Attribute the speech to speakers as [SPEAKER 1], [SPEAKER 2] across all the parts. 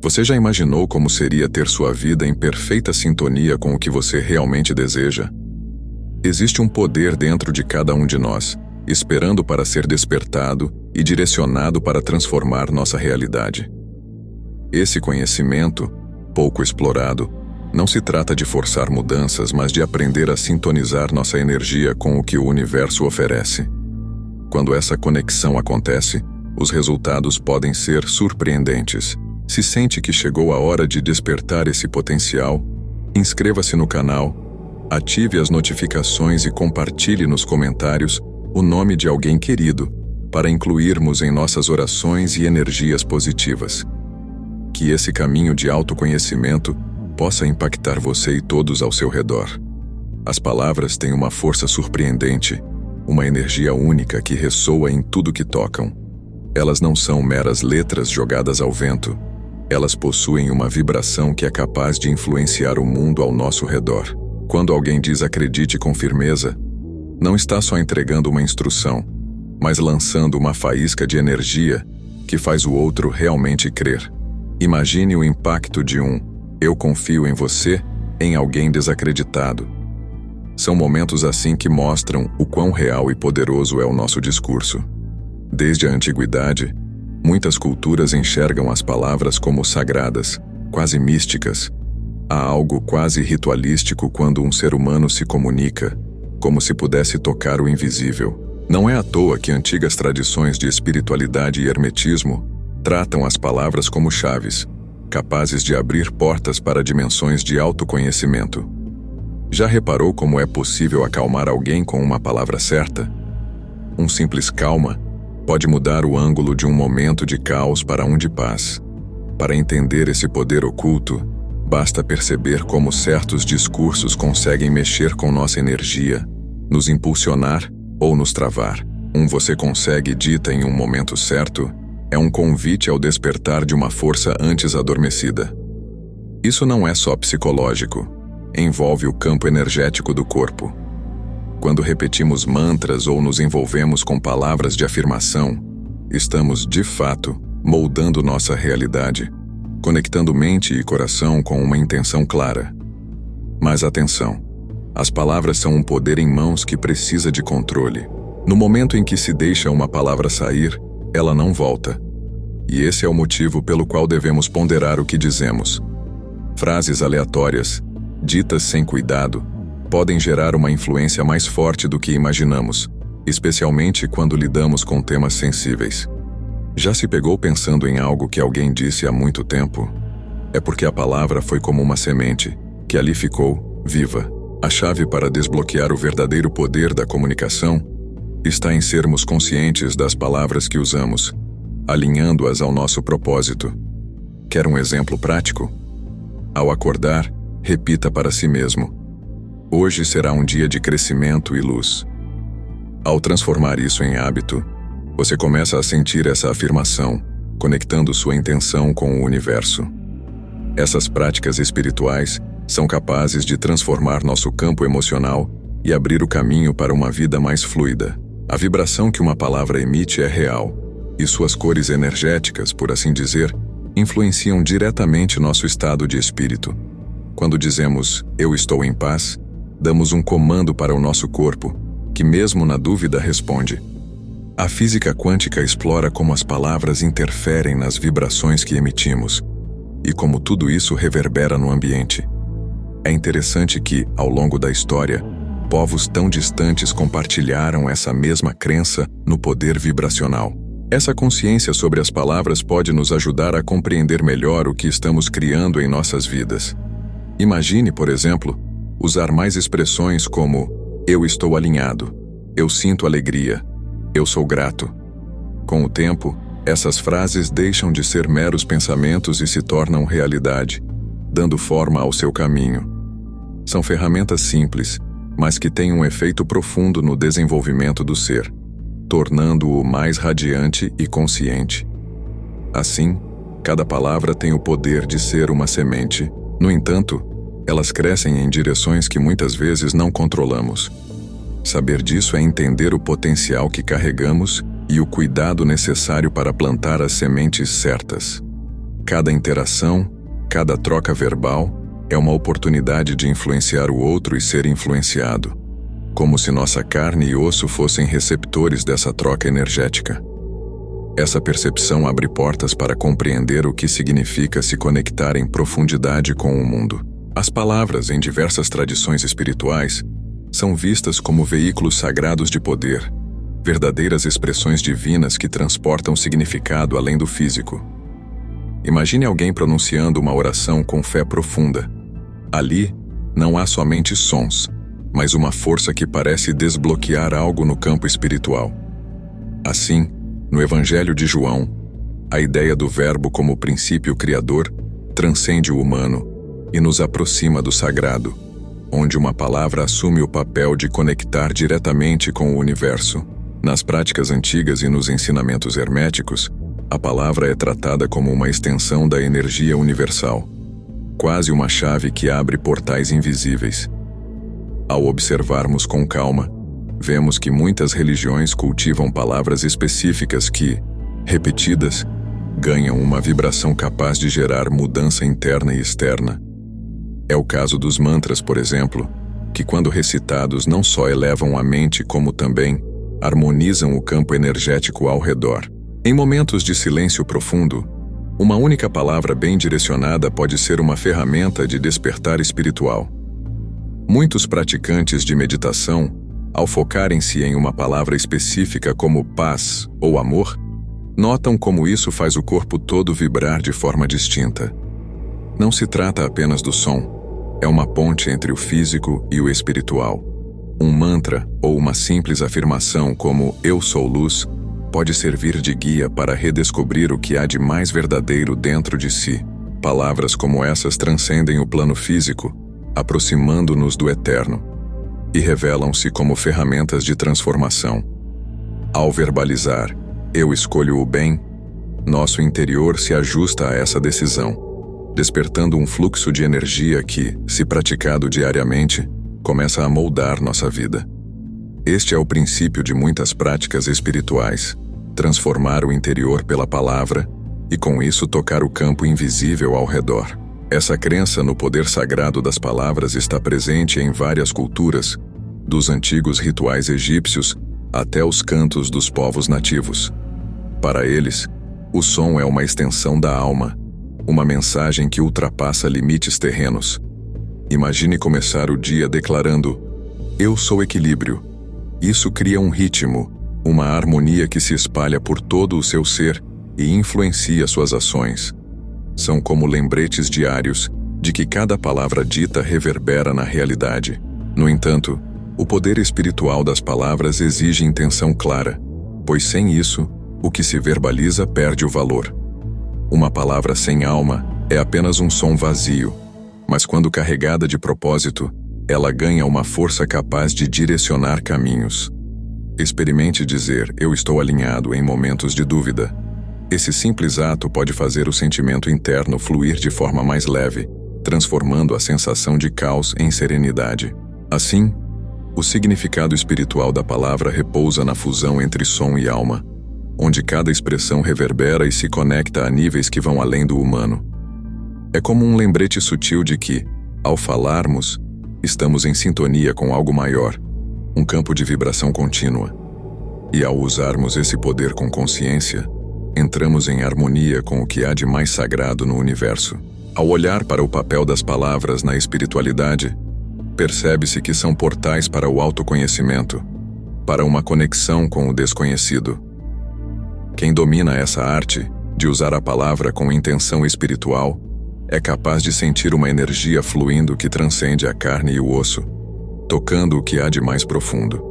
[SPEAKER 1] Você já imaginou como seria ter sua vida em perfeita sintonia com o que você realmente deseja? Existe um poder dentro de cada um de nós, esperando para ser despertado e direcionado para transformar nossa realidade. Esse conhecimento, pouco explorado, não se trata de forçar mudanças, mas de aprender a sintonizar nossa energia com o que o universo oferece. Quando essa conexão acontece, os resultados podem ser surpreendentes. Se sente que chegou a hora de despertar esse potencial, inscreva-se no canal, ative as notificações e compartilhe nos comentários o nome de alguém querido, para incluirmos em nossas orações e energias positivas. Que esse caminho de autoconhecimento possa impactar você e todos ao seu redor. As palavras têm uma força surpreendente, uma energia única que ressoa em tudo que tocam. Elas não são meras letras jogadas ao vento. Elas possuem uma vibração que é capaz de influenciar o mundo ao nosso redor. Quando alguém diz acredite com firmeza, não está só entregando uma instrução, mas lançando uma faísca de energia que faz o outro realmente crer. Imagine o impacto de um "eu confio em você" em alguém desacreditado. São momentos assim que mostram o quão real e poderoso é o nosso discurso. Desde a antiguidade, muitas culturas enxergam as palavras como sagradas, quase místicas. Há algo quase ritualístico quando um ser humano se comunica, como se pudesse tocar o invisível. Não é à toa que antigas tradições de espiritualidade e hermetismo tratam as palavras como chaves, capazes de abrir portas para dimensões de autoconhecimento. Já reparou como é possível acalmar alguém com uma palavra certa? Um simples calma pode mudar o ângulo de um momento de caos para um de paz. Para entender esse poder oculto, basta perceber como certos discursos conseguem mexer com nossa energia, nos impulsionar ou nos travar. Você consegue dita em um momento certo é um convite ao despertar de uma força antes adormecida. Isso não é só psicológico, envolve o campo energético do corpo. Quando repetimos mantras ou nos envolvemos com palavras de afirmação, estamos, de fato, moldando nossa realidade, conectando mente e coração com uma intenção clara. Mas atenção, as palavras são um poder em mãos que precisa de controle. No momento em que se deixa uma palavra sair, ela não volta. E esse é o motivo pelo qual devemos ponderar o que dizemos. Frases aleatórias, ditas sem cuidado, podem gerar uma influência mais forte do que imaginamos, especialmente quando lidamos com temas sensíveis. Já se pegou pensando em algo que alguém disse há muito tempo? É porque a palavra foi como uma semente, que ali ficou, viva. A chave para desbloquear o verdadeiro poder da comunicação está em sermos conscientes das palavras que usamos, alinhando-as ao nosso propósito. Quer um exemplo prático? Ao acordar, repita para si mesmo: hoje será um dia de crescimento e luz. Ao transformar isso em hábito, você começa a sentir essa afirmação, conectando sua intenção com o universo. Essas práticas espirituais são capazes de transformar nosso campo emocional e abrir o caminho para uma vida mais fluida. A vibração que uma palavra emite é real, e suas cores energéticas, por assim dizer, influenciam diretamente nosso estado de espírito. Quando dizemos "eu estou em paz", damos um comando para o nosso corpo, que mesmo na dúvida responde. A física quântica explora como as palavras interferem nas vibrações que emitimos, e como tudo isso reverbera no ambiente. É interessante que, ao longo da história, povos tão distantes compartilharam essa mesma crença no poder vibracional. Essa consciência sobre as palavras pode nos ajudar a compreender melhor o que estamos criando em nossas vidas. Imagine, por exemplo, usar mais expressões como "eu estou alinhado", "eu sinto alegria", "eu sou grato". Com o tempo, essas frases deixam de ser meros pensamentos e se tornam realidade, dando forma ao seu caminho. São ferramentas simples, mas que têm um efeito profundo no desenvolvimento do ser, tornando-o mais radiante e consciente. Assim, cada palavra tem o poder de ser uma semente. No entanto, elas crescem em direções que muitas vezes não controlamos. Saber disso é entender o potencial que carregamos e o cuidado necessário para plantar as sementes certas. Cada interação, cada troca verbal, é uma oportunidade de influenciar o outro e ser influenciado, como se nossa carne e osso fossem receptores dessa troca energética. Essa percepção abre portas para compreender o que significa se conectar em profundidade com o mundo. As palavras, em diversas tradições espirituais, são vistas como veículos sagrados de poder, verdadeiras expressões divinas que transportam significado além do físico. Imagine alguém pronunciando uma oração com fé profunda. Ali, não há somente sons, mas uma força que parece desbloquear algo no campo espiritual. Assim, no Evangelho de João, a ideia do Verbo como princípio criador transcende o humano e nos aproxima do sagrado, onde uma palavra assume o papel de conectar diretamente com o universo. Nas práticas antigas e nos ensinamentos herméticos, a palavra é tratada como uma extensão da energia universal, quase uma chave que abre portais invisíveis. Ao observarmos com calma, vemos que muitas religiões cultivam palavras específicas que, repetidas, ganham uma vibração capaz de gerar mudança interna e externa. É o caso dos mantras, por exemplo, que quando recitados não só elevam a mente como também harmonizam o campo energético ao redor. Em momentos de silêncio profundo, uma única palavra bem direcionada pode ser uma ferramenta de despertar espiritual. Muitos praticantes de meditação, ao focarem-se em uma palavra específica como paz ou amor, notam como isso faz o corpo todo vibrar de forma distinta. Não se trata apenas do som, é uma ponte entre o físico e o espiritual. Um mantra ou uma simples afirmação como "Eu sou luz" pode servir de guia para redescobrir o que há de mais verdadeiro dentro de si. Palavras como essas transcendem o plano físico, aproximando-nos do eterno, e revelam-se como ferramentas de transformação. Ao verbalizar "Eu escolho o bem", nosso interior se ajusta a essa decisão, despertando um fluxo de energia que, se praticado diariamente, começa a moldar nossa vida. Este é o princípio de muitas práticas espirituais: transformar o interior pela palavra e, com isso, tocar o campo invisível ao redor. Essa crença no poder sagrado das palavras está presente em várias culturas, dos antigos rituais egípcios até os cantos dos povos nativos. Para eles, o som é uma extensão da alma, uma mensagem que ultrapassa limites terrenos. Imagine começar o dia declarando: "Eu sou equilíbrio". Isso cria um ritmo, uma harmonia que se espalha por todo o seu ser e influencia suas ações. São como lembretes diários de que cada palavra dita reverbera na realidade. No entanto, o poder espiritual das palavras exige intenção clara, pois sem isso, o que se verbaliza perde o valor. Uma palavra sem alma é apenas um som vazio, mas quando carregada de propósito, ela ganha uma força capaz de direcionar caminhos. Experimente dizer "Eu estou alinhado" em momentos de dúvida. Esse simples ato pode fazer o sentimento interno fluir de forma mais leve, transformando a sensação de caos em serenidade. Assim, o significado espiritual da palavra repousa na fusão entre som e alma, onde cada expressão reverbera e se conecta a níveis que vão além do humano. É como um lembrete sutil de que, ao falarmos, estamos em sintonia com algo maior, um campo de vibração contínua. E ao usarmos esse poder com consciência, entramos em harmonia com o que há de mais sagrado no universo. Ao olhar para o papel das palavras na espiritualidade, percebe-se que são portais para o autoconhecimento, para uma conexão com o desconhecido. Quem domina essa arte, de usar a palavra com intenção espiritual, é capaz de sentir uma energia fluindo que transcende a carne e o osso, tocando o que há de mais profundo.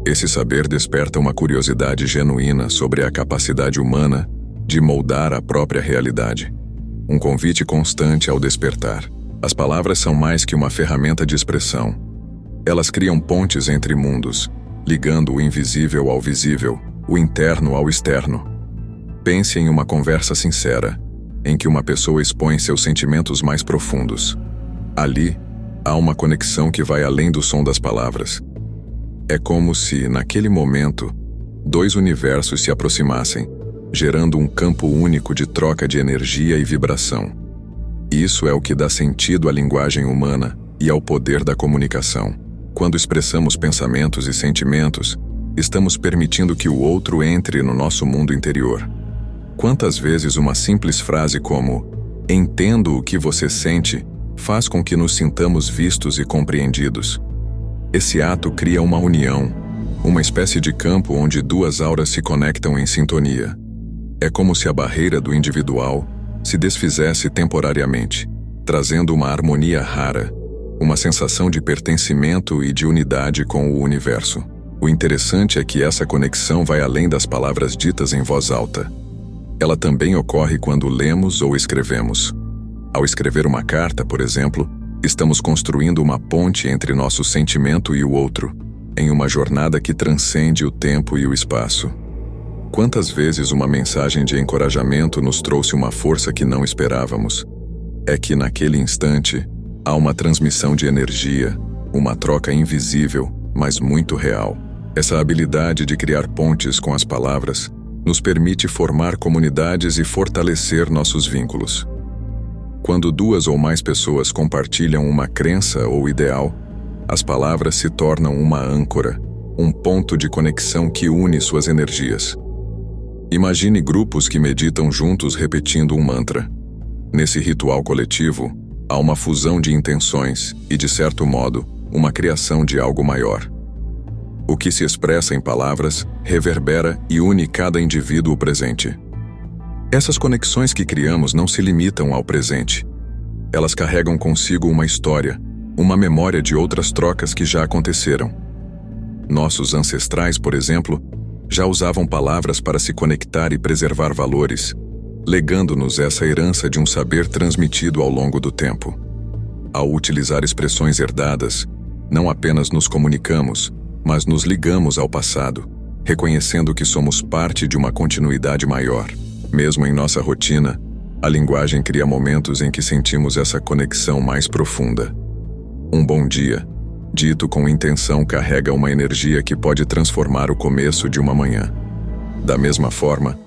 [SPEAKER 1] Esse saber desperta uma curiosidade genuína sobre a capacidade humana de moldar a própria realidade. Um convite constante ao despertar. As palavras são mais que uma ferramenta de expressão. Elas criam pontes entre mundos, ligando o invisível ao visível, o interno ao externo. Pense em uma conversa sincera, em que uma pessoa expõe seus sentimentos mais profundos. Ali, há uma conexão que vai além do som das palavras. É como se, naquele momento, dois universos se aproximassem, gerando um campo único de troca de energia e vibração. Isso é o que dá sentido à linguagem humana e ao poder da comunicação. Quando expressamos pensamentos e sentimentos, estamos permitindo que o outro entre no nosso mundo interior. Quantas vezes uma simples frase como "entendo o que você sente" faz com que nos sintamos vistos e compreendidos? Esse ato cria uma união, uma espécie de campo onde duas auras se conectam em sintonia. É como se a barreira do individual se desfizesse temporariamente, trazendo uma harmonia rara, uma sensação de pertencimento e de unidade com o universo. O interessante é que essa conexão vai além das palavras ditas em voz alta. Ela também ocorre quando lemos ou escrevemos. Ao escrever uma carta, por exemplo, estamos construindo uma ponte entre nosso sentimento e o outro, em uma jornada que transcende o tempo e o espaço. Quantas vezes uma mensagem de encorajamento nos trouxe uma força que não esperávamos? É que naquele instante, há uma transmissão de energia, uma troca invisível, mas muito real. Essa habilidade de criar pontes com as palavras nos permite formar comunidades e fortalecer nossos vínculos. Quando duas ou mais pessoas compartilham uma crença ou ideal, as palavras se tornam uma âncora, um ponto de conexão que une suas energias. Imagine grupos que meditam juntos repetindo um mantra. Nesse ritual coletivo, há uma fusão de intenções e, de certo modo, uma criação de algo maior. O que se expressa em palavras reverbera e une cada indivíduo presente. Essas conexões que criamos não se limitam ao presente. Elas carregam consigo uma história, uma memória de outras trocas que já aconteceram. Nossos ancestrais, por exemplo, já usavam palavras para se conectar e preservar valores, legando-nos essa herança de um saber transmitido ao longo do tempo. Ao utilizar expressões herdadas, não apenas nos comunicamos, mas nos ligamos ao passado, reconhecendo que somos parte de uma continuidade maior. Mesmo em nossa rotina, a linguagem cria momentos em que sentimos essa conexão mais profunda. Um bom dia, dito com intenção, carrega uma energia que pode transformar o começo de uma manhã. Da mesma forma,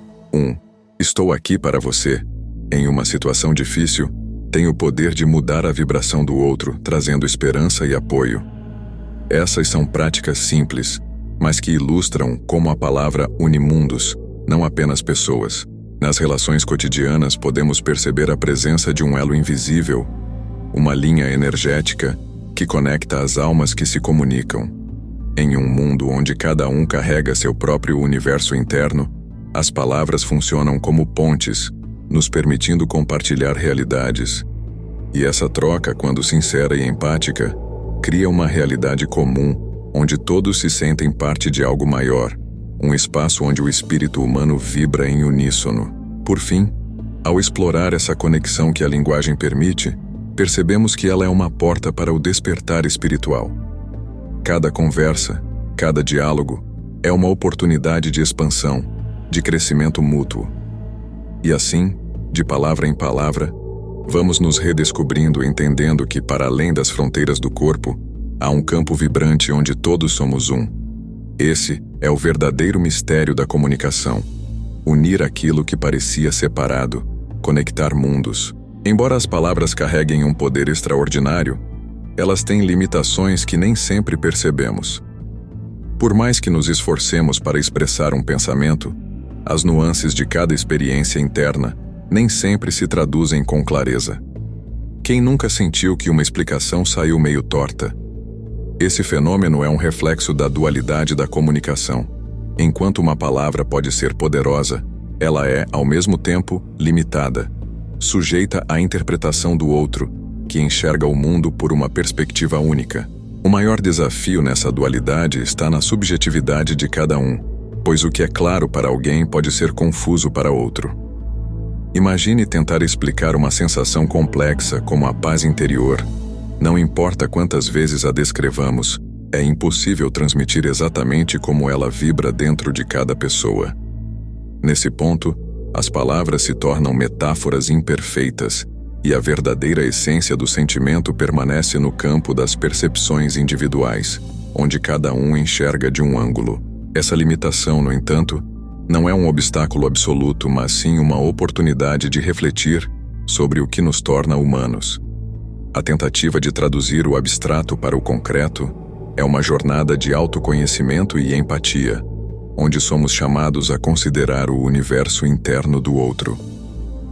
[SPEAKER 1] "estou aqui para você", em uma situação difícil, tem o poder de mudar a vibração do outro, trazendo esperança e apoio. Essas são práticas simples, mas que ilustram como a palavra une mundos, não apenas pessoas. Nas relações cotidianas podemos perceber a presença de um elo invisível, uma linha energética que conecta as almas que se comunicam. Em um mundo onde cada um carrega seu próprio universo interno, as palavras funcionam como pontes, nos permitindo compartilhar realidades. E essa troca, quando sincera e empática, cria uma realidade comum, onde todos se sentem parte de algo maior, um espaço onde o espírito humano vibra em uníssono. Por fim, ao explorar essa conexão que a linguagem permite, percebemos que ela é uma porta para o despertar espiritual. Cada conversa, cada diálogo, é uma oportunidade de expansão, de crescimento mútuo. E assim, de palavra em palavra, vamos nos redescobrindo, entendendo que, para além das fronteiras do corpo, há um campo vibrante onde todos somos um. Esse é o verdadeiro mistério da comunicação. Unir aquilo que parecia separado, conectar mundos. Embora as palavras carreguem um poder extraordinário, elas têm limitações que nem sempre percebemos. Por mais que nos esforcemos para expressar um pensamento, as nuances de cada experiência interna nem sempre se traduzem com clareza. Quem nunca sentiu que uma explicação saiu meio torta? Esse fenômeno é um reflexo da dualidade da comunicação. Enquanto uma palavra pode ser poderosa, ela é, ao mesmo tempo, limitada, sujeita à interpretação do outro, que enxerga o mundo por uma perspectiva única. O maior desafio nessa dualidade está na subjetividade de cada um, pois o que é claro para alguém pode ser confuso para outro. Imagine tentar explicar uma sensação complexa como a paz interior. Não importa quantas vezes a descrevamos, é impossível transmitir exatamente como ela vibra dentro de cada pessoa. Nesse ponto, as palavras se tornam metáforas imperfeitas, e a verdadeira essência do sentimento permanece no campo das percepções individuais, onde cada um enxerga de um ângulo. Essa limitação, no entanto, Não é um obstáculo absoluto, mas sim uma oportunidade de refletir sobre o que nos torna humanos. A tentativa de traduzir o abstrato para o concreto é uma jornada de autoconhecimento e empatia, onde somos chamados a considerar o universo interno do outro.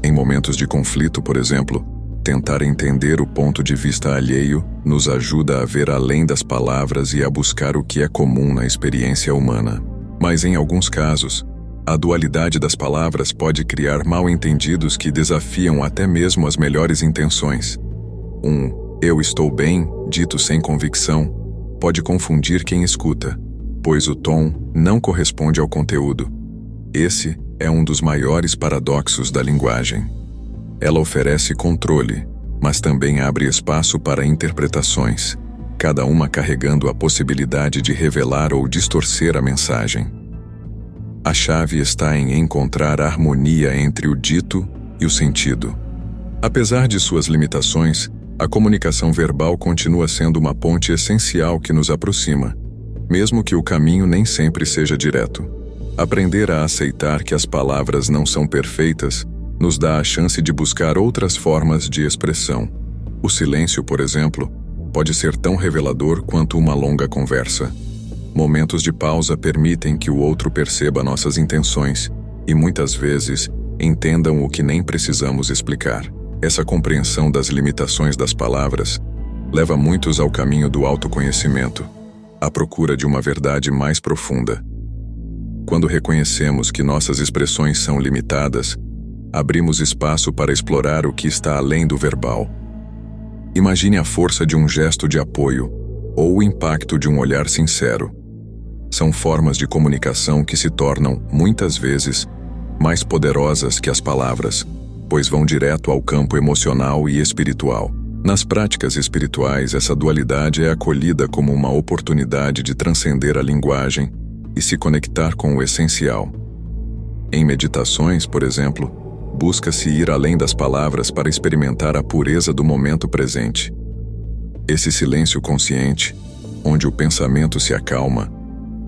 [SPEAKER 1] Em momentos de conflito, por exemplo, tentar entender o ponto de vista alheio nos ajuda a ver além das palavras e a buscar o que é comum na experiência humana. Mas em alguns casos, a dualidade das palavras pode criar mal-entendidos que desafiam até mesmo as melhores intenções. "Eu estou bem", dito sem convicção, pode confundir quem escuta, pois o tom não corresponde ao conteúdo. Esse é um dos maiores paradoxos da linguagem. Ela oferece controle, mas também abre espaço para interpretações, cada uma carregando a possibilidade de revelar ou distorcer a mensagem. A chave está em encontrar a harmonia entre o dito e o sentido. Apesar de suas limitações, a comunicação verbal continua sendo uma ponte essencial que nos aproxima, mesmo que o caminho nem sempre seja direto. Aprender a aceitar que as palavras não são perfeitas nos dá a chance de buscar outras formas de expressão. O silêncio, por exemplo, pode ser tão revelador quanto uma longa conversa. Momentos de pausa permitem que o outro perceba nossas intenções e, muitas vezes, entendam o que nem precisamos explicar. Essa compreensão das limitações das palavras leva muitos ao caminho do autoconhecimento, à procura de uma verdade mais profunda. Quando reconhecemos que nossas expressões são limitadas, abrimos espaço para explorar o que está além do verbal. Imagine a força de um gesto de apoio ou o impacto de um olhar sincero. São formas de comunicação que se tornam, muitas vezes, mais poderosas que as palavras, pois vão direto ao campo emocional e espiritual. Nas práticas espirituais, essa dualidade é acolhida como uma oportunidade de transcender a linguagem e se conectar com o essencial. Em meditações, por exemplo, busca-se ir além das palavras para experimentar a pureza do momento presente. Esse silêncio consciente, onde o pensamento se acalma,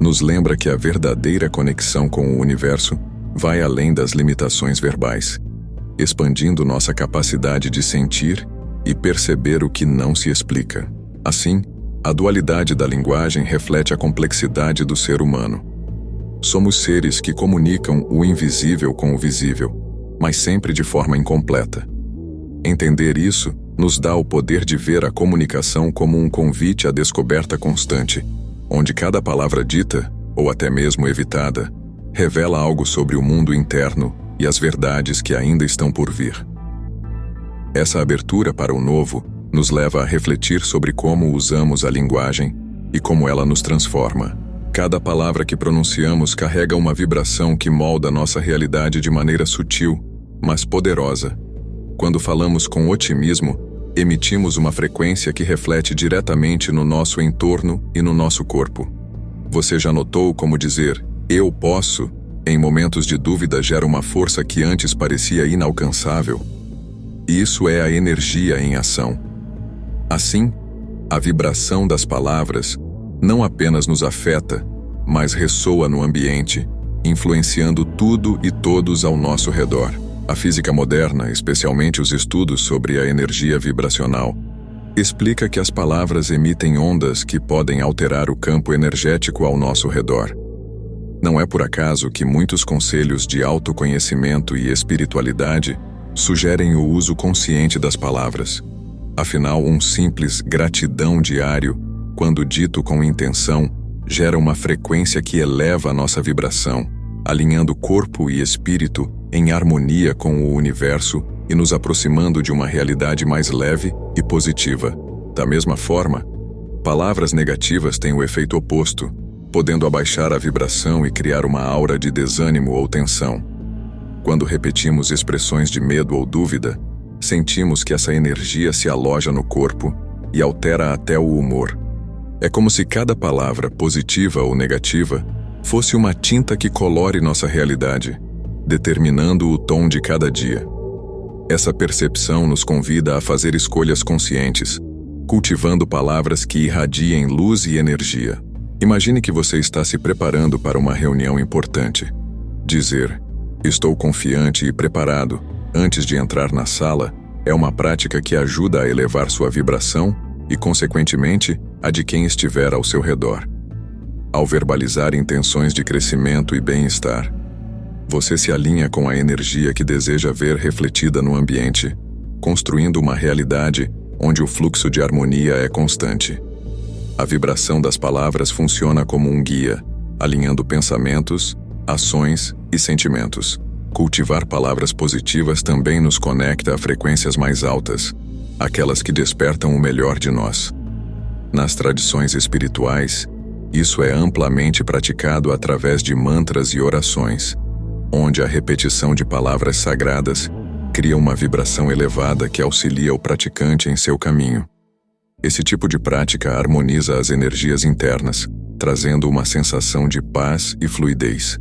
[SPEAKER 1] nos lembra que a verdadeira conexão com o universo vai além das limitações verbais, expandindo nossa capacidade de sentir e perceber o que não se explica. Assim, a dualidade da linguagem reflete a complexidade do ser humano. Somos seres que comunicam o invisível com o visível, mas sempre de forma incompleta. Entender isso nos dá o poder de ver a comunicação como um convite à descoberta constante, onde cada palavra dita, ou até mesmo evitada, revela algo sobre o mundo interno e as verdades que ainda estão por vir. Essa abertura para o novo nos leva a refletir sobre como usamos a linguagem e como ela nos transforma. Cada palavra que pronunciamos carrega uma vibração que molda nossa realidade de maneira sutil, mas poderosa. Quando falamos com otimismo, emitimos uma frequência que reflete diretamente no nosso entorno e no nosso corpo. Você já notou como dizer "eu posso" em momentos de dúvida gera uma força que antes parecia inalcançável? Isso é a energia em ação. Assim, a vibração das palavras não apenas nos afeta, mas ressoa no ambiente, influenciando tudo e todos ao nosso redor. A física moderna, especialmente os estudos sobre a energia vibracional, explica que as palavras emitem ondas que podem alterar o campo energético ao nosso redor. Não é por acaso que muitos conselhos de autoconhecimento e espiritualidade sugerem o uso consciente das palavras. Afinal, um simples gratidão diário, quando dito com intenção, gera uma frequência que eleva a nossa vibração, alinhando corpo e espírito em harmonia com o universo e nos aproximando de uma realidade mais leve e positiva. Da mesma forma, palavras negativas têm o efeito oposto, podendo abaixar a vibração e criar uma aura de desânimo ou tensão. Quando repetimos expressões de medo ou dúvida, sentimos que essa energia se aloja no corpo e altera até o humor. É como se cada palavra, positiva ou negativa, fosse uma tinta que colore nossa realidade, determinando o tom de cada dia. Essa percepção nos convida a fazer escolhas conscientes, cultivando palavras que irradiem luz e energia. Imagine que você está se preparando para uma reunião importante. Dizer, estou confiante e preparado, antes de entrar na sala, é uma prática que ajuda a elevar sua vibração e, consequentemente, a de quem estiver ao seu redor. Ao verbalizar intenções de crescimento e bem-estar, você se alinha com a energia que deseja ver refletida no ambiente, construindo uma realidade onde o fluxo de harmonia é constante. A vibração das palavras funciona como um guia, alinhando pensamentos, ações e sentimentos. Cultivar palavras positivas também nos conecta a frequências mais altas, aquelas que despertam o melhor de nós. Nas tradições espirituais, isso é amplamente praticado através de mantras e orações, onde a repetição de palavras sagradas cria uma vibração elevada que auxilia o praticante em seu caminho. Esse tipo de prática harmoniza as energias internas, trazendo uma sensação de paz e fluidez.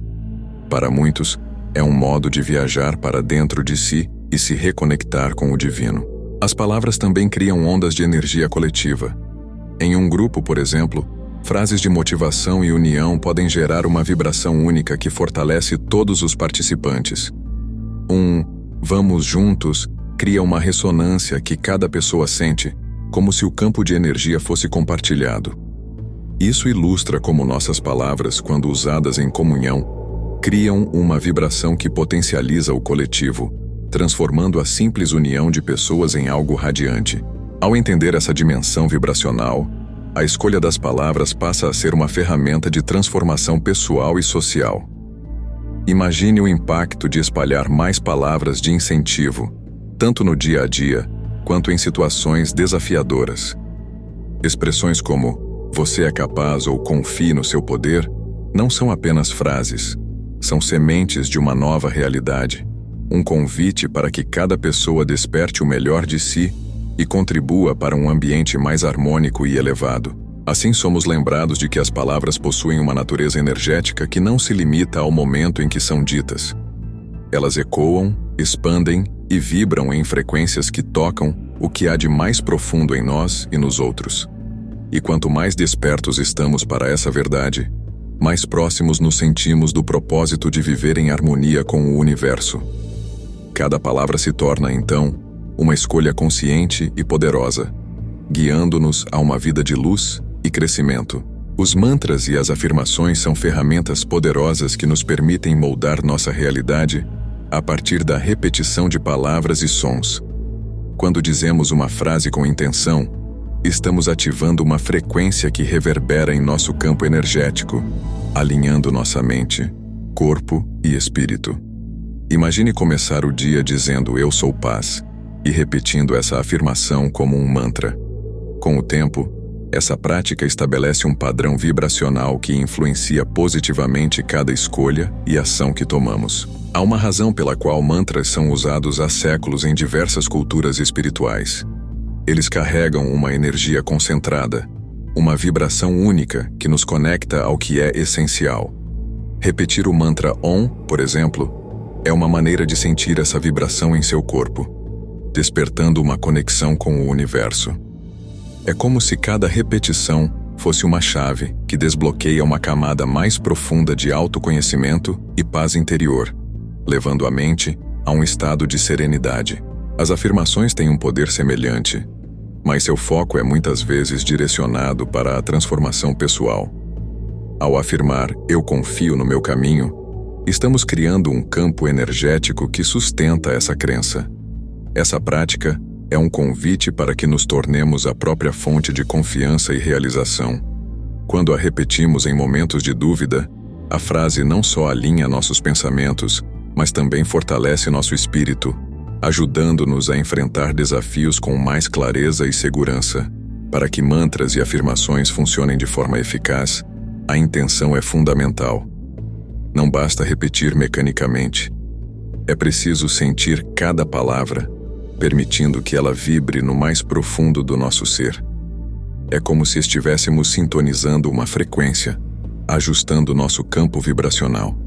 [SPEAKER 1] Para muitos, é um modo de viajar para dentro de si e se reconectar com o divino. As palavras também criam ondas de energia coletiva. Em um grupo, por exemplo, frases de motivação e união podem gerar uma vibração única que fortalece todos os participantes. Vamos juntos cria uma ressonância que cada pessoa sente, como se o campo de energia fosse compartilhado. Isso ilustra como nossas palavras, quando usadas em comunhão, criam uma vibração que potencializa o coletivo, transformando a simples união de pessoas em algo radiante. Ao entender essa dimensão vibracional, a escolha das palavras passa a ser uma ferramenta de transformação pessoal e social. Imagine o impacto de espalhar mais palavras de incentivo, tanto no dia a dia, quanto em situações desafiadoras. Expressões como "você é capaz" ou "confie no seu poder" não são apenas frases, são sementes de uma nova realidade, um convite para que cada pessoa desperte o melhor de si e contribua para um ambiente mais harmônico e elevado. Assim somos lembrados de que as palavras possuem uma natureza energética que não se limita ao momento em que são ditas. Elas ecoam, expandem e vibram em frequências que tocam o que há de mais profundo em nós e nos outros. E quanto mais despertos estamos para essa verdade, mais próximos nos sentimos do propósito de viver em harmonia com o universo. Cada palavra se torna, então, uma escolha consciente e poderosa, guiando-nos a uma vida de luz e crescimento. Os mantras e as afirmações são ferramentas poderosas que nos permitem moldar nossa realidade a partir da repetição de palavras e sons. Quando dizemos uma frase com intenção, estamos ativando uma frequência que reverbera em nosso campo energético, alinhando nossa mente, corpo e espírito. Imagine começar o dia dizendo "eu sou paz" e repetindo essa afirmação como um mantra. Com o tempo, essa prática estabelece um padrão vibracional que influencia positivamente cada escolha e ação que tomamos. Há uma razão pela qual mantras são usados há séculos em diversas culturas espirituais. Eles carregam uma energia concentrada, uma vibração única que nos conecta ao que é essencial. Repetir o mantra Om, por exemplo, é uma maneira de sentir essa vibração em seu corpo, despertando uma conexão com o universo. É como se cada repetição fosse uma chave que desbloqueia uma camada mais profunda de autoconhecimento e paz interior, levando a mente a um estado de serenidade. As afirmações têm um poder semelhante, mas seu foco é muitas vezes direcionado para a transformação pessoal. Ao afirmar "eu confio no meu caminho", estamos criando um campo energético que sustenta essa crença. Essa prática é um convite para que nos tornemos a própria fonte de confiança e realização. Quando a repetimos em momentos de dúvida, a frase não só alinha nossos pensamentos, mas também fortalece nosso espírito, ajudando-nos a enfrentar desafios com mais clareza e segurança. Para que mantras e afirmações funcionem de forma eficaz, a intenção é fundamental. Não basta repetir mecanicamente. É preciso sentir cada palavra, permitindo que ela vibre no mais profundo do nosso ser. É como se estivéssemos sintonizando uma frequência, ajustando nosso campo vibracional.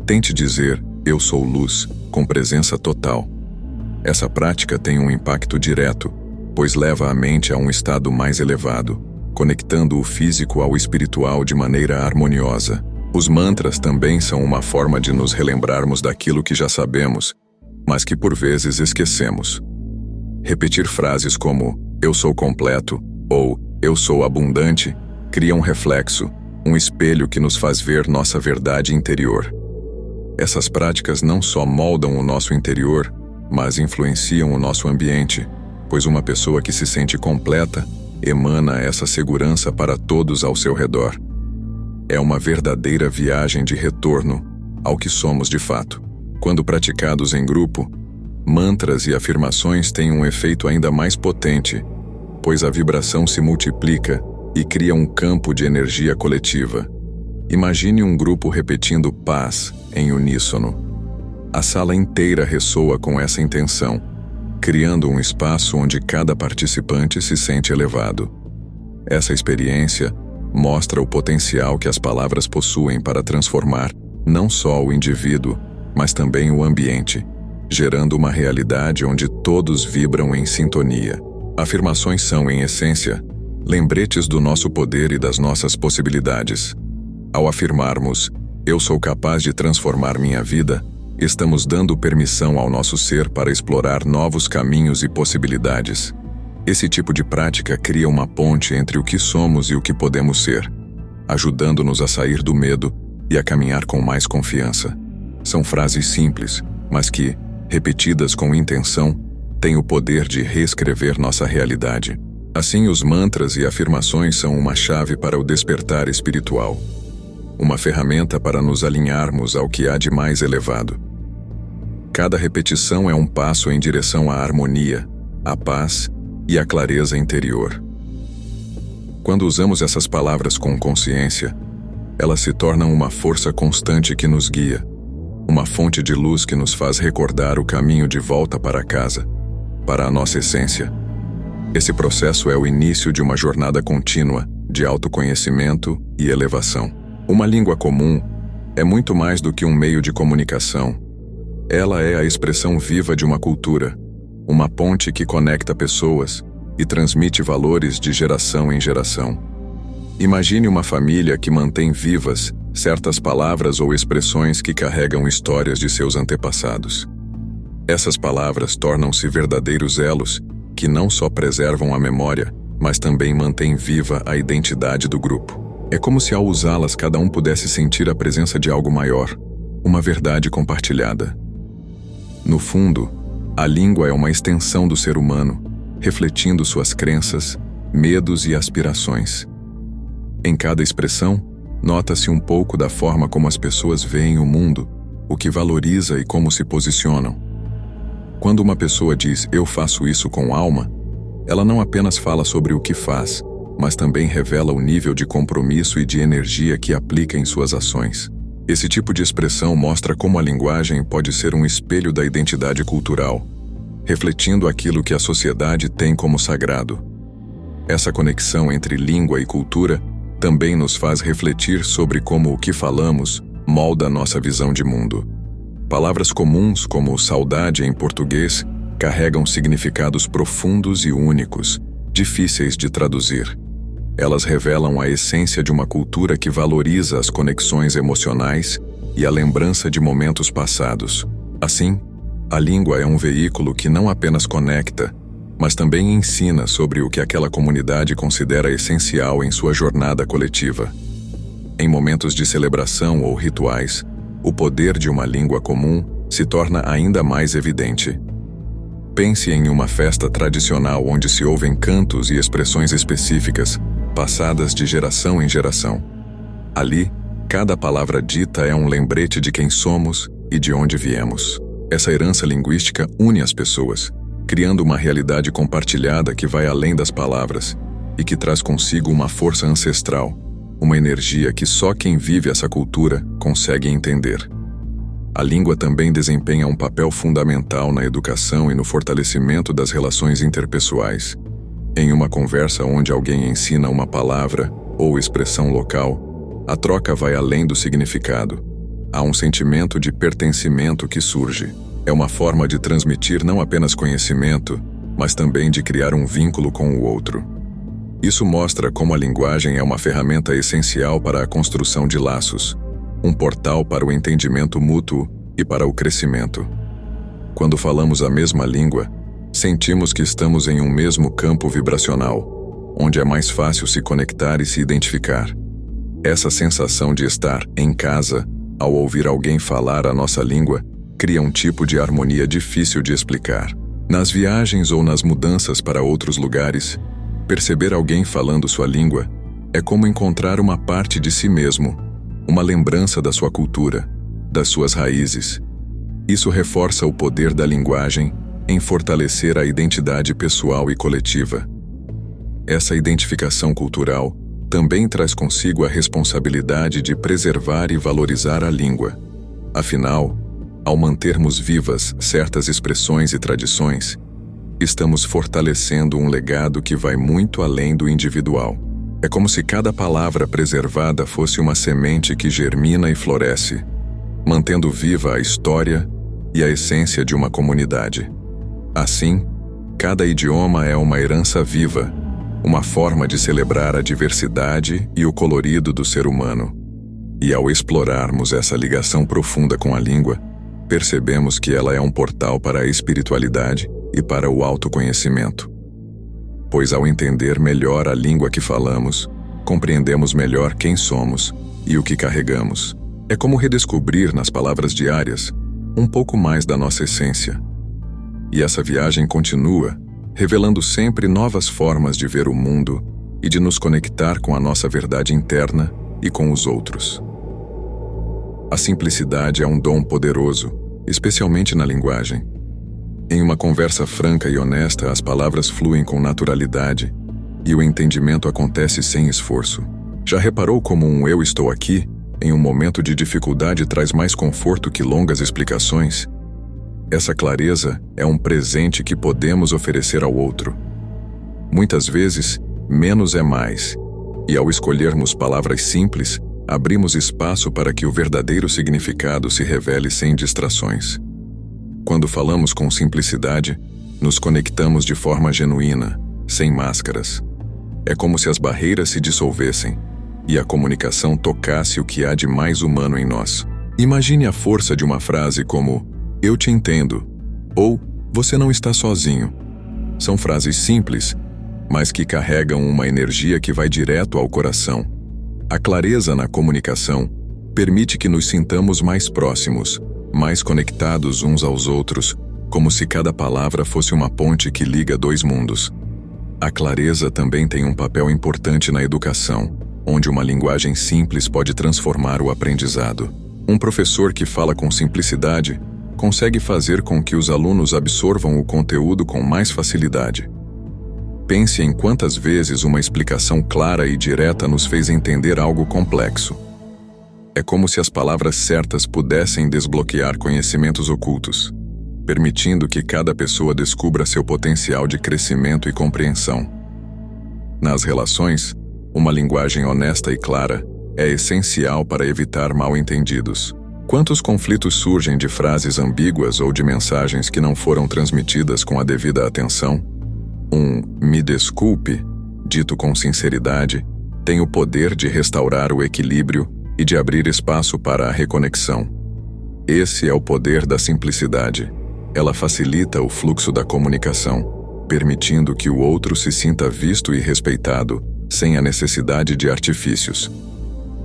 [SPEAKER 1] Tente dizer "eu sou luz", com presença total. Essa prática tem um impacto direto, pois leva a mente a um estado mais elevado, conectando o físico ao espiritual de maneira harmoniosa. Os mantras também são uma forma de nos relembrarmos daquilo que já sabemos, mas que por vezes esquecemos. Repetir frases como "eu sou completo" ou "eu sou abundante" cria um reflexo, um espelho que nos faz ver nossa verdade interior. Essas práticas não só moldam o nosso interior, mas influenciam o nosso ambiente, pois uma pessoa que se sente completa emana essa segurança para todos ao seu redor. É uma verdadeira viagem de retorno ao que somos de fato. Quando praticados em grupo, mantras e afirmações têm um efeito ainda mais potente, pois a vibração se multiplica e cria um campo de energia coletiva. Imagine um grupo repetindo paz em uníssono. A sala inteira ressoa com essa intenção, criando um espaço onde cada participante se sente elevado. Essa experiência mostra o potencial que as palavras possuem para transformar não só o indivíduo, mas também o ambiente, gerando uma realidade onde todos vibram em sintonia. Afirmações são, em essência, lembretes do nosso poder e das nossas possibilidades. Ao afirmarmos, "eu sou capaz de transformar minha vida", estamos dando permissão ao nosso ser para explorar novos caminhos e possibilidades. Esse tipo de prática cria uma ponte entre o que somos e o que podemos ser, ajudando-nos a sair do medo e a caminhar com mais confiança. São frases simples, mas que, repetidas com intenção, têm o poder de reescrever nossa realidade. Assim, os mantras e afirmações são uma chave para o despertar espiritual, uma ferramenta para nos alinharmos ao que há de mais elevado. Cada repetição é um passo em direção à harmonia, à paz e à clareza interior. Quando usamos essas palavras com consciência, elas se tornam uma força constante que nos guia, uma fonte de luz que nos faz recordar o caminho de volta para casa, para a nossa essência. Esse processo é o início de uma jornada contínua de autoconhecimento e elevação. Uma língua comum é muito mais do que um meio de comunicação. Ela é a expressão viva de uma cultura, uma ponte que conecta pessoas e transmite valores de geração em geração. Imagine uma família que mantém vivas certas palavras ou expressões que carregam histórias de seus antepassados. Essas palavras tornam-se verdadeiros elos que não só preservam a memória, mas também mantêm viva a identidade do grupo. É como se ao usá-las cada um pudesse sentir a presença de algo maior, uma verdade compartilhada. No fundo, a língua é uma extensão do ser humano, refletindo suas crenças, medos e aspirações. Em cada expressão, nota-se um pouco da forma como as pessoas veem o mundo, o que valoriza e como se posicionam. Quando uma pessoa diz "eu faço isso com alma", ela não apenas fala sobre o que faz, mas também revela o nível de compromisso e de energia que aplica em suas ações. Esse tipo de expressão mostra como a linguagem pode ser um espelho da identidade cultural, refletindo aquilo que a sociedade tem como sagrado. Essa conexão entre língua e cultura também nos faz refletir sobre como o que falamos molda nossa visão de mundo. Palavras comuns como saudade em português carregam significados profundos e únicos, difíceis de traduzir. Elas revelam a essência de uma cultura que valoriza as conexões emocionais e a lembrança de momentos passados. Assim, a língua é um veículo que não apenas conecta, mas também ensina sobre o que aquela comunidade considera essencial em sua jornada coletiva. Em momentos de celebração ou rituais, o poder de uma língua comum se torna ainda mais evidente. Pense em uma festa tradicional onde se ouvem cantos e expressões específicas, passadas de geração em geração. Ali, cada palavra dita é um lembrete de quem somos e de onde viemos. Essa herança linguística une as pessoas, criando uma realidade compartilhada que vai além das palavras e que traz consigo uma força ancestral, uma energia que só quem vive essa cultura consegue entender. A língua também desempenha um papel fundamental na educação e no fortalecimento das relações interpessoais. Em uma conversa onde alguém ensina uma palavra ou expressão local, a troca vai além do significado. Há um sentimento de pertencimento que surge. É uma forma de transmitir não apenas conhecimento, mas também de criar um vínculo com o outro. Isso mostra como a linguagem é uma ferramenta essencial para a construção de laços, um portal para o entendimento mútuo e para o crescimento. Quando falamos a mesma língua, sentimos que estamos em um mesmo campo vibracional, onde é mais fácil se conectar e se identificar. Essa sensação de estar em casa, ao ouvir alguém falar a nossa língua, cria um tipo de harmonia difícil de explicar. Nas viagens ou nas mudanças para outros lugares, perceber alguém falando sua língua é como encontrar uma parte de si mesmo, uma lembrança da sua cultura, das suas raízes. Isso reforça o poder da linguagem em fortalecer a identidade pessoal e coletiva. Essa identificação cultural também traz consigo a responsabilidade de preservar e valorizar a língua. Afinal, ao mantermos vivas certas expressões e tradições, estamos fortalecendo um legado que vai muito além do individual. É como se cada palavra preservada fosse uma semente que germina e floresce, mantendo viva a história e a essência de uma comunidade. Assim, cada idioma é uma herança viva, uma forma de celebrar a diversidade e o colorido do ser humano. E ao explorarmos essa ligação profunda com a língua, percebemos que ela é um portal para a espiritualidade e para o autoconhecimento. Pois ao entender melhor a língua que falamos, compreendemos melhor quem somos e o que carregamos. É como redescobrir nas palavras diárias um pouco mais da nossa essência. E essa viagem continua, revelando sempre novas formas de ver o mundo e de nos conectar com a nossa verdade interna e com os outros. A simplicidade é um dom poderoso, especialmente na linguagem. Em uma conversa franca e honesta, as palavras fluem com naturalidade e o entendimento acontece sem esforço. Já reparou como um "eu estou aqui" em um momento de dificuldade traz mais conforto que longas explicações? Essa clareza é um presente que podemos oferecer ao outro. Muitas vezes, menos é mais, e ao escolhermos palavras simples, abrimos espaço para que o verdadeiro significado se revele sem distrações. Quando falamos com simplicidade, nos conectamos de forma genuína, sem máscaras. É como se as barreiras se dissolvessem e a comunicação tocasse o que há de mais humano em nós. Imagine a força de uma frase como "eu te entendo" ou "você não está sozinho". São frases simples, mas que carregam uma energia que vai direto ao coração. A clareza na comunicação permite que nos sintamos mais próximos, mais conectados uns aos outros, como se cada palavra fosse uma ponte que liga dois mundos. A clareza também tem um papel importante na educação, onde uma linguagem simples pode transformar o aprendizado. Um professor que fala com simplicidade consegue fazer com que os alunos absorvam o conteúdo com mais facilidade. Pense em quantas vezes uma explicação clara e direta nos fez entender algo complexo. É como se as palavras certas pudessem desbloquear conhecimentos ocultos, permitindo que cada pessoa descubra seu potencial de crescimento e compreensão. Nas relações, uma linguagem honesta e clara é essencial para evitar mal-entendidos. Quantos conflitos surgem de frases ambíguas ou de mensagens que não foram transmitidas com a devida atenção? Um "me desculpe", dito com sinceridade, tem o poder de restaurar o equilíbrio e de abrir espaço para a reconexão. Esse é o poder da simplicidade. Ela facilita o fluxo da comunicação, permitindo que o outro se sinta visto e respeitado, sem a necessidade de artifícios.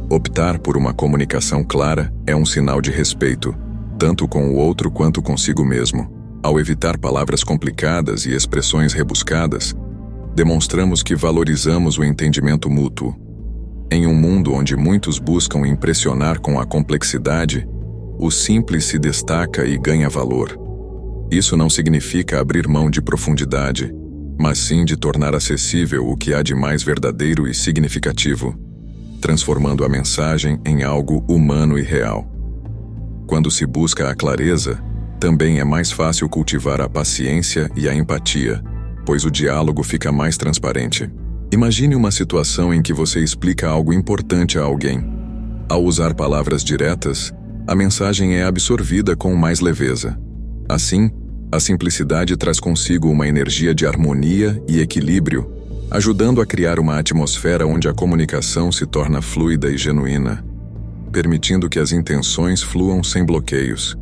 [SPEAKER 1] Optar por uma comunicação clara é um sinal de respeito, tanto com o outro quanto consigo mesmo. Ao evitar palavras complicadas e expressões rebuscadas, demonstramos que valorizamos o entendimento mútuo. Em um mundo onde muitos buscam impressionar com a complexidade, o simples se destaca e ganha valor. Isso não significa abrir mão de profundidade, mas sim de tornar acessível o que há de mais verdadeiro e significativo, transformando a mensagem em algo humano e real. Quando se busca a clareza, também é mais fácil cultivar a paciência e a empatia, pois o diálogo fica mais transparente. Imagine uma situação em que você explica algo importante a alguém. Ao usar palavras diretas, a mensagem é absorvida com mais leveza. Assim, a simplicidade traz consigo uma energia de harmonia e equilíbrio, ajudando a criar uma atmosfera onde a comunicação se torna fluida e genuína. permitindo que as intenções fluam sem bloqueios.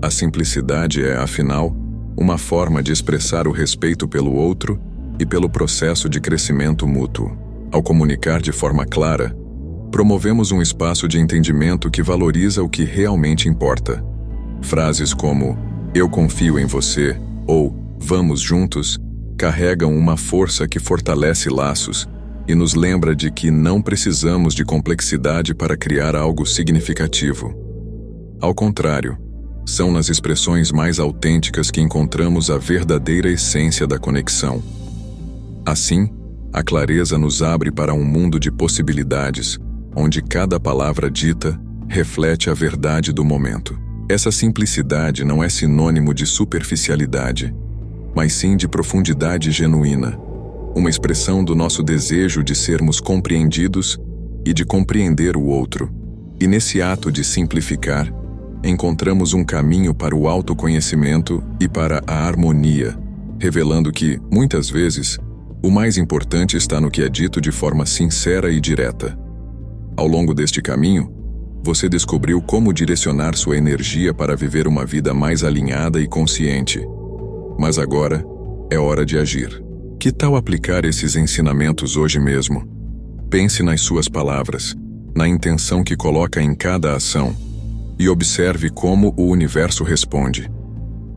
[SPEAKER 1] A simplicidade é, afinal, uma forma de expressar o respeito pelo outro e pelo processo de crescimento mútuo. Ao comunicar de forma clara, promovemos um espaço de entendimento que valoriza o que realmente importa. Frases como "eu confio em você" ou "vamos juntos" carregam uma força que fortalece laços e nos lembra de que não precisamos de complexidade para criar algo significativo. Ao contrário, são nas expressões mais autênticas que encontramos a verdadeira essência da conexão. Assim, a clareza nos abre para um mundo de possibilidades, onde cada palavra dita reflete a verdade do momento. Essa simplicidade não é sinônimo de superficialidade, mas sim de profundidade genuína, uma expressão do nosso desejo de sermos compreendidos e de compreender o outro. E nesse ato de simplificar, encontramos um caminho para o autoconhecimento e para a harmonia, revelando que, muitas vezes, o mais importante está no que é dito de forma sincera e direta. Ao longo deste caminho, você descobriu como direcionar sua energia para viver uma vida mais alinhada e consciente. Mas agora é hora de agir. Que tal aplicar esses ensinamentos hoje mesmo? Pense nas suas palavras, na intenção que coloca em cada ação, e observe como o universo responde.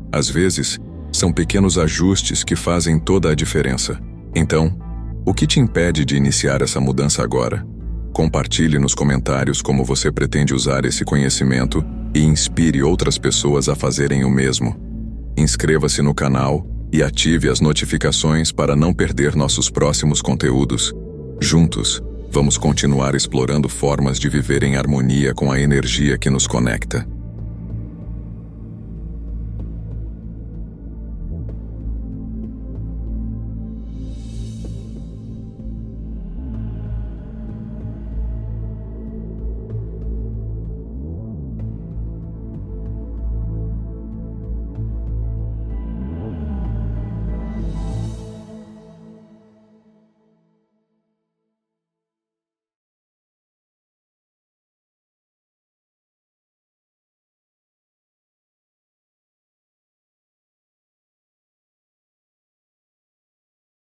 [SPEAKER 1] Às vezes, são pequenos ajustes que fazem toda a diferença. Então, o que te impede de iniciar essa mudança agora? Compartilhe nos comentários como você pretende usar esse conhecimento e inspire outras pessoas a fazerem o mesmo. Inscreva-se no canal e ative as notificações para não perder nossos próximos conteúdos. Juntos, vamos continuar explorando formas de viver em harmonia com a energia que nos conecta.